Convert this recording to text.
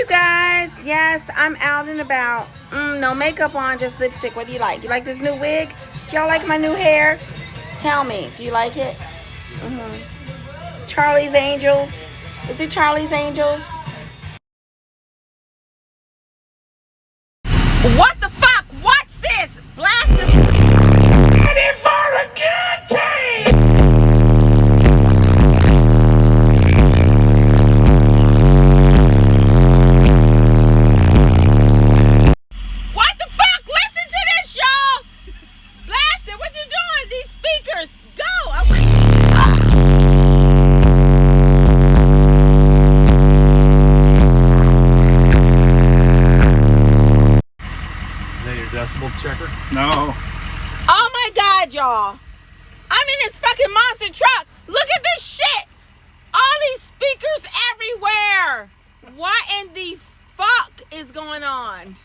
you guys. Yes, I'm out and about. No makeup on, just lipstick. What do you like? You like this new wig? Do y'all like my new hair? Tell me, do you like it? Charlie's Angels. Is it Charlie's Angels? What the fuck? Watch this! Blast this! Ready for a good time! What the fuck? Listen to this, y'all! Blast it! What you doing? These speakers! Go! Decibel checker? No. Oh my god, y'all. I'm in this fucking monster truck. Look at this shit. All these speakers everywhere. What in the fuck is going on?